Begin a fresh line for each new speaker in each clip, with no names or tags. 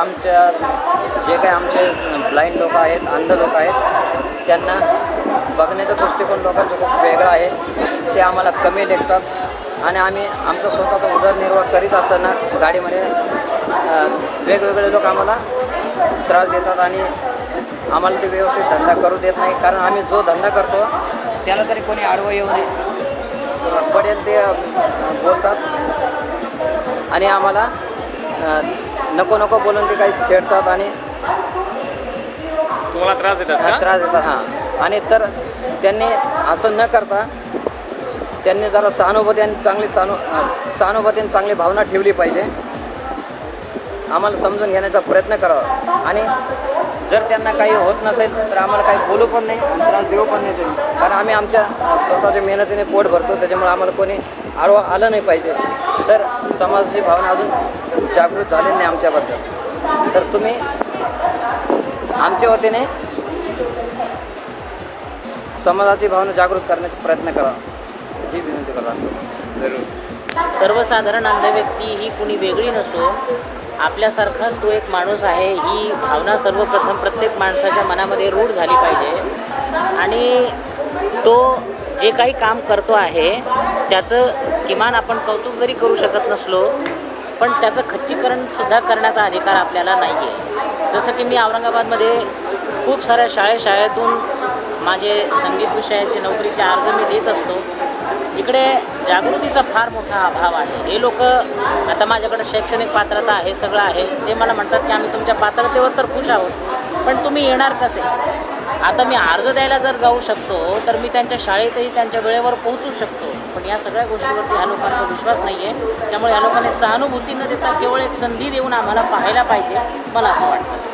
आमच्या जे काही आमचे ब्लाइंड लोक आहेत, अंध लोक आहेत, त्यांना बघण्याचा दृष्टिकोन लोकांचा खूप वेगळा आहे. ते आम्हाला कमी लेखतात आणि आम्ही आमचा स्वतःचा उदरनिर्वाह करीत असताना गाडीमध्ये वेगवेगळे लोक आम्हाला त्रास देतात आणि आम्हाला ते व्यवस्थित धंदा करू देत नाही. कारण आम्ही जो धंदा करतो त्याला तरी कोणी आडवं येऊ नये पडेल ते बोलतात आणि आम्हाला नको नको बोलून ते काही छेडतात आणि
तुम्हाला त्रास देतात
त्रास. हां. आणि तर त्यांनी असं न करता त्यांनी जरा सहानुभूती आणि सहानुभूती आणि चांगली भावना ठेवली पाहिजे. आम्हाला समजून घेण्याचा प्रयत्न करावा आणि जर त्यांना काही होत नसेल तर आम्हाला काही बोलू पण नाही आणि त्रास देऊ पण नाही तुम्ही. कारण आम्ही आमच्या स्वतःच्या मेहनतीने पोट भरतो, त्याच्यामुळे आम्हाला कोणी आडवा आलं नाही पाहिजे. तर समाजाची भावना अजून जागृत झालेली नाही आमच्याबद्दल. तर तुम्ही आमच्या वतीने समाजाची भावना जागृत करण्याचा प्रयत्न करा ही विनंती करा.
जरूर.
सर्वसाधारण अंध व्यक्ती ही कुणी वेगळी नसो, आपल्यासारखाच तो एक माणूस आहे. ही भावना सर्वप्रथम प्रत्येक माणसाच्या मनामध्ये रूढ झाली पाहिजे आणि तो जे काही काम करतो आहे त्याचं किमान आपण कौतुक जरी करू शकत नसलो पण त्याचं खच्चीकरणसुद्धा करण्याचा अधिकार आपल्याला नाही आहे. जसं की मी औरंगाबादमध्ये खूप साऱ्या शाळेतून माझे संगीत विषयाचे नोकरीचे अर्ज मी देत असतो. इकडे जागृतीचा फार मोठा अभाव आहे. हे लोक आता माझ्याकडे शैक्षणिक पात्रता आहे, सगळं आहे, ते मला म्हणतात की आम्ही तुमच्या पात्रतेवर तर खुश आहोत पण तुम्ही येणार कसे. आता मी अर्ज द्यायला जर जाऊ शकतो तर मी त्यांच्या शाळेतही त्यांच्या वेळेवर पोहोचू शकतो, पण या सगळ्या गोष्टीवरती ह्या लोकांचा विश्वास नाही आहे. त्यामुळे ह्या लोकांनी सहानुभूती न देता केवळ एक संधी देऊन आम्हाला पाहायला पाहिजे, मला असं वाटतं.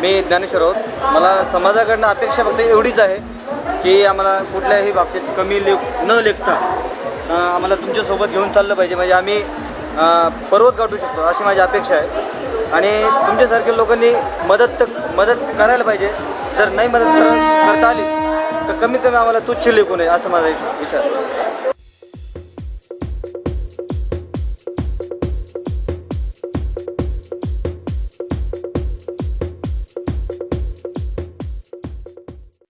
मी ज्ञानेश्वर आहोत. मला समाजाकडनं अपेक्षा फक्त एवढीच आहे की आम्हाला कुठल्याही बाबतीत कमी न लेखता आम्हाला तुमच्यासोबत घेऊन चाललं पाहिजे, म्हणजे आम्ही पर्वत गाठू शकतो अशी माझी अपेक्षा आहे. आणि तुमच्यासारख्या लोकांनी मदत करायला पाहिजे. जर नाही मदत करता आली तर कमीत कमी आम्हाला तुच्छ लेखू नये असं माझा विचार.